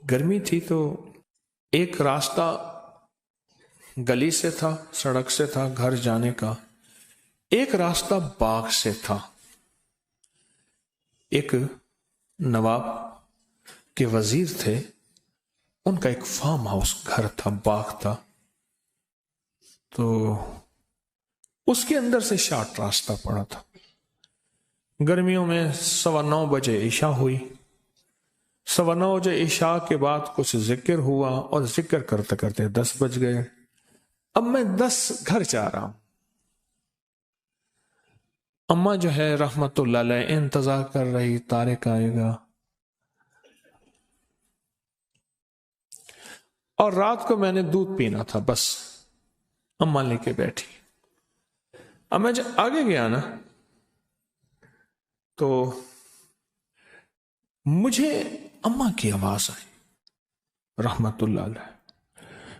گرمی تھی تو ایک راستہ گلی سے تھا، سڑک سے تھا گھر جانے کا، ایک راستہ باغ سے تھا. ایک نواب کے وزیر تھے، ان کا ایک فارم ہاؤس گھر تھا، باغ تھا، تو اس کے اندر سے شارٹ راستہ پڑا تھا. گرمیوں میں 9:15 بجے عشاء ہوئی. 9:15 بجے عشاء کے بعد کچھ ذکر ہوا اور ذکر کرتے کرتے 10 بج گئے. اب میں 10 گھر جا رہا ہوں. اماں جو ہے رحمت اللہ علیہ انتظار کر رہی طارق آئے گا، اور رات کو میں نے دودھ پینا تھا، بس اماں لے کے بیٹھی. اب میں جب آگے گیا نا تو مجھے اماں کی آواز آئی رحمت اللہ علیہ.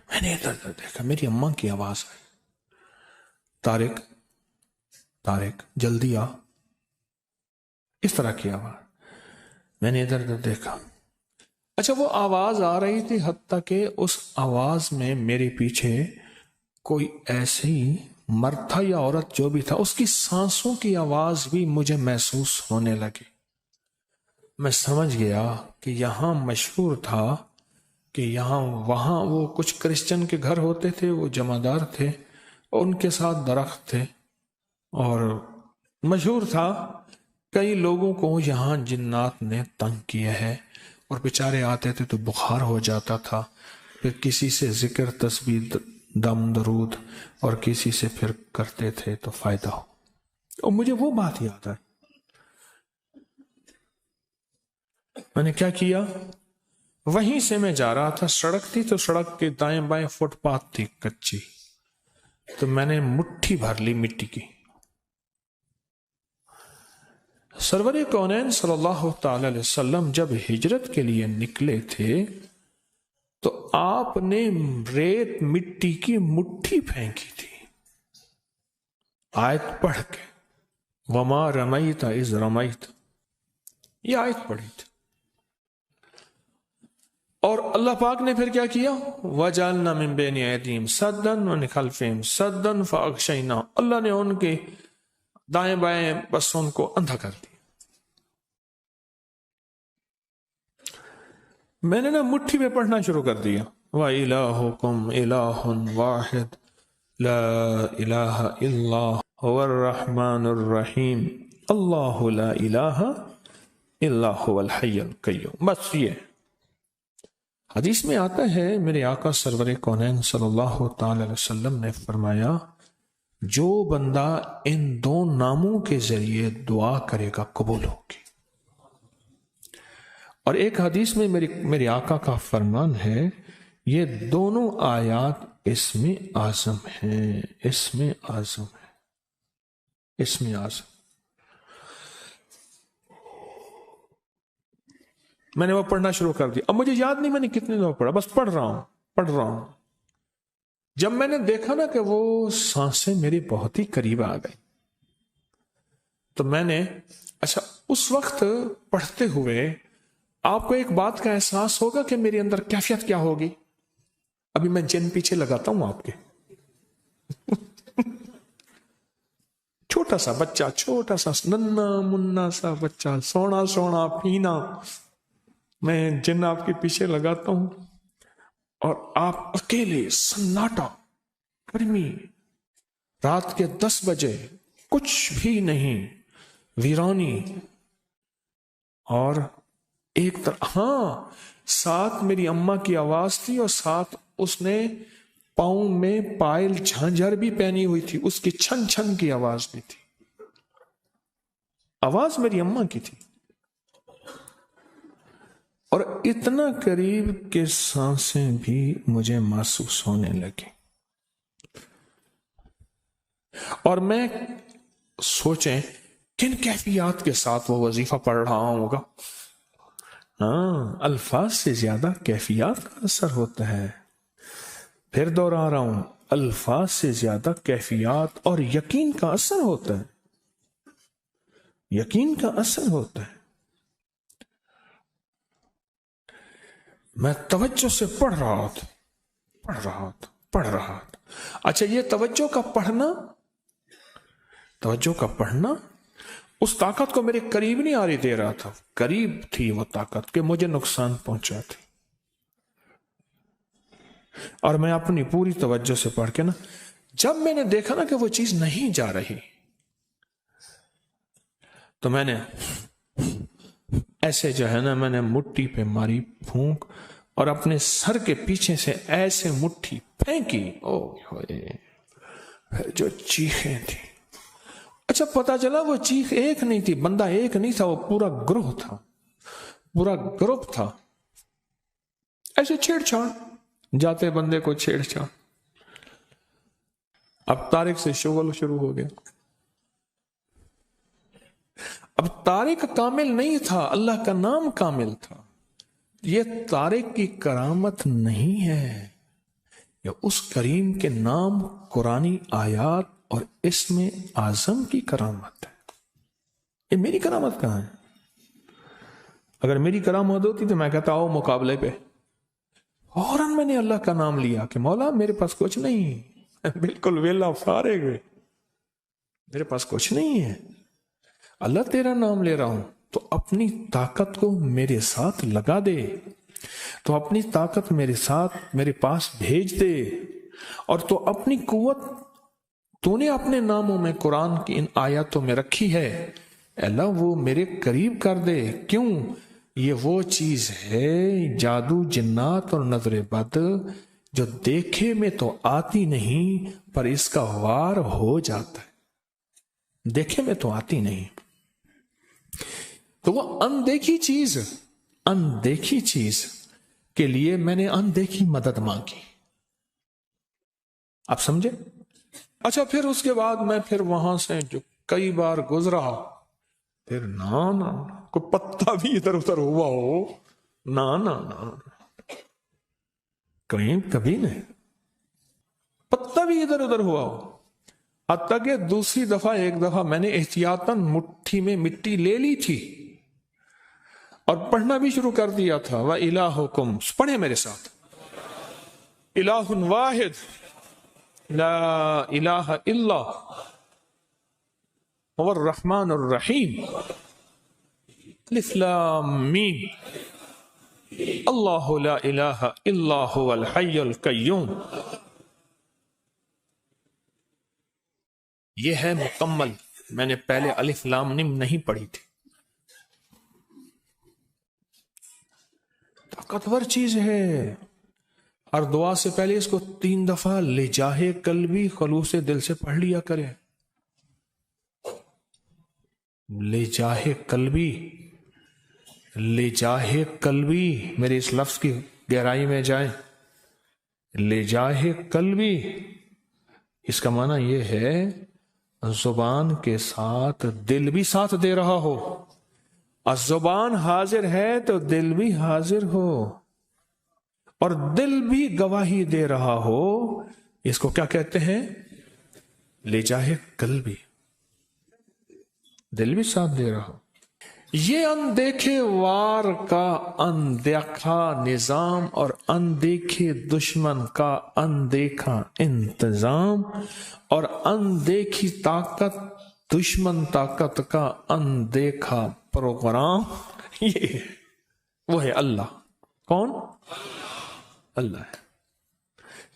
میں نے ادھر دیکھا، میری اماں کی آواز آئی، طارق طارق جلدی آ، اس طرح کی آواز. میں نے ادھر دیکھا، اچھا وہ آواز آ رہی تھی، حتیٰ کہ اس آواز میں میرے پیچھے کوئی ایسی مرد تھا یا عورت جو بھی تھا، اس کی سانسوں کی آواز بھی مجھے محسوس ہونے لگی. میں سمجھ گیا کہ یہاں مشہور تھا کہ یہاں وہاں وہ کچھ کرسچن کے گھر ہوتے تھے، وہ جمعدار تھے اور ان کے ساتھ درخت تھے، اور مشہور تھا کئی لوگوں کو یہاں جنات نے تنگ کیا ہے، اور بیچارے آتے تھے تو بخار ہو جاتا تھا، پھر کسی سے ذکر تسبیح دم درود اور کسی سے پھر کرتے تھے تو فائدہ ہو. اور مجھے وہ بات یاد آئی. میں نے کیا کیا، وہیں سے میں جا رہا تھا، سڑک تھی تو سڑک کے دائیں بائیں فٹ پاتھ تھی کچی، تو میں نے مٹھی بھر لی مٹی کی. سرور کونین صلی اللہ تعالی علیہ وسلم جب ہجرت کے لیے نکلے تھے تو آپ نے ریت مٹی کی مٹھی پھینکی تھی آیت پڑھ کے، وما رمیت اذ رمیت، یہ آیت پڑھی تھی. اور اللہ پاک نے پھر کیا کیا، وَجَعَلْنَا مِن بَيْنِ أَيْدِيهِمْ سَدًّا وَمِنْ خَلْفِهِمْ سَدًّا فَأَغْشَيْنَاهُمْ، اللہ نے ان کے دائیں بائیں بس ان کو اندھا کر دیا. میں نے نا مٹھی میں پڑھنا شروع کر دیا، وَإِلَٰهُكُمْ إِلَٰهٌ وَاحِدٌ لَا إِلَٰهَ إِلَّا هُوَ الرَّحْمَٰنُ الرَّحِيمُ اللَّهُ لَا إِلَٰهَ إِلَّا هُوَ الْحَيُّ الْقَيُّومُ. بس یہ حدیث میں آتا ہے، میرے آقا سرور کونین صلی اللہ تعالی علیہ وسلم نے فرمایا، جو بندہ ان دو ناموں کے ذریعے دعا کرے گا قبول ہوگی. اور ایک حدیث میں میرے آقا کا فرمان ہے، یہ دونوں آیات اسم اعظم ہیں، اسم اعظم ہے، اسم اعظم. میں نے وہ پڑھنا شروع کر دیا. اب مجھے یاد نہیں میں نے کتنے دفعہ پڑھا، بس پڑھ رہا ہوں. جب میں نے دیکھا نا کہ وہ سانسیں میرے بہت ہی قریب آ گئی، تو میں نے اچھا اس وقت پڑھتے ہوئے آپ کو ایک بات کا احساس ہوگا کہ میرے اندر کیفیت کیا ہوگی. ابھی میں جن پیچھے لگاتا ہوں آپ کے چھوٹا سا بچہ، چھوٹا سا ننا منا سا بچہ، سونا سونا پینا، میں جن آپ کے پیچھے لگاتا ہوں اور آپ اکیلے، سناٹا، گرمی، رات کے 10 بجے، کچھ بھی نہیں، ویرانی، اور ایک طرح ساتھ میری اماں کی آواز تھی، اور ساتھ اس نے پاؤں میں پائل جھانجھر بھی پہنی ہوئی تھی، اس کی چھن چھن کی آواز بھی تھی، آواز میری اماں کی تھی، اور اتنا قریب کہ سانسیں بھی مجھے محسوس ہونے لگی. اور میں سوچیں کن کیفیات کے ساتھ وہ وظیفہ پڑھ رہا ہوں گا. الفاظ سے زیادہ کیفیات کا اثر ہوتا ہے. پھر دوہرا رہا ہوں، الفاظ سے زیادہ کیفیات اور یقین کا اثر ہوتا ہے، یقین کا اثر ہوتا ہے. میں توجہ سے پڑھ رہا تھا. اچھا یہ توجہ کا پڑھنا اس طاقت کو میرے قریب نہیں آ رہی دے رہا تھا. قریب تھی وہ طاقت کہ مجھے نقصان پہنچا تھی. اور میں اپنی پوری توجہ سے پڑھ کے نا جب میں نے دیکھا نا کہ وہ چیز نہیں جا رہی تو میں نے ایسے جو ہے نا میں نے مٹھی پہ ماری پھونک اور اپنے سر کے پیچھے سے ایسے مٹھی پھینکی. جو چیخیں تھی. اچھا پتا چلا وہ چیخ ایک نہیں تھی, بندہ ایک نہیں تھا, وہ پورا گروہ تھا, پورا گروپ تھا. ایسے چھیڑ چھاڑ جاتے بندے کو چھیڑ چھاڑ. اب طارق سے شغل شروع ہو گیا. اب طارق کامل نہیں تھا, اللہ کا نام کامل تھا. یہ طارق کی کرامت نہیں ہے, یہ اس کریم کے نام, قرآنی آیات اور اسم اعظم کی کرامت ہے. یہ میری کرامت کہاں ہے؟ اگر میری کرامت ہوتی تو میں کہتا آؤ مقابلے پہ. فوراً میں نے اللہ کا نام لیا کہ مولا میرے پاس کچھ نہیں, بالکل ویلا فارغ ہے, میرے پاس کچھ نہیں ہے, اللہ تیرا نام لے رہا ہوں, تو اپنی طاقت کو میرے ساتھ لگا دے, تو اپنی طاقت میرے ساتھ میرے پاس بھیج دے, اور تو اپنی قوت تو نے اپنے ناموں میں قرآن کی ان آیاتوں میں رکھی ہے, اللہ وہ میرے قریب کر دے. کیوں؟ یہ وہ چیز ہے جادو, جنات اور نظر بد جو دیکھے میں تو آتی نہیں پر اس کا وار ہو جاتا ہے. دیکھے میں تو آتی نہیں, تو وہ اندیکھی چیز کے لیے میں نے اندیکھی مدد مانگی. آپ سمجھے؟ اچھا پھر اس کے بعد میں پھر وہاں سے جو کئی بار گزرا, پھر نہ کوئی پتا بھی ادھر ادھر ہوا ہو, نہ کہیں کبھی نہیں پتا بھی ادھر ادھر ہوا ہو. حتیٰ کہ دوسری دفعہ ایک دفعہ میں نے احتیاطاً مٹھی میں مٹی لے لی تھی اور پڑھنا بھی شروع کر دیا تھا. وَإِلَٰهُكُمْ, پڑھیں میرے ساتھ, الہ واحد لا الہ الا هو الرحمن الرحیم, الف لام میم, اللہ لا الہ الا هو الحی القیوم. یہ ہے مکمل. میں نے پہلے الف لام میم نہیں پڑھی تھی. طاقتور چیز ہے. اور دعا سے پہلے اس کو 3 دفعہ لجاہ قلبی خلوص دل سے پڑھ لیا کرے. لجاہ قلبی, میرے اس لفظ کی گہرائی میں جائیں. لجاہ قلبی اس کا معنی یہ ہے زبان کے ساتھ دل بھی ساتھ دے رہا ہو. اور زبان حاضر ہے تو دل بھی حاضر ہو, اور دل بھی گواہی دے رہا ہو. اس کو کیا کہتے ہیں؟ لجاہ قلبی. دل بھی ساتھ دے رہا ہو. یہ اندیکھے وار کا اندیکھا نظام اور اندیکھے دشمن کا اندیکھا انتظام اور اندیکھی طاقت دشمن طاقت کا اندیکھا پروگرام. یہ وہ ہے اللہ. کون؟ اللہ ہے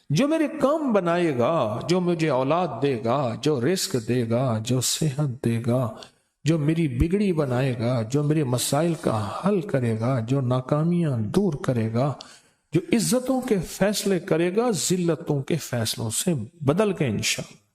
جو میرے کام بنائے گا, جو مجھے اولاد دے گا, جو رزق دے گا, جو صحت دے گا, جو میری بگڑی بنائے گا, جو میرے مسائل کا حل کرے گا, جو ناکامیاں دور کرے گا, جو عزتوں کے فیصلے کرے گا ذلتوں کے فیصلوں سے بدل کے انشاءاللہ.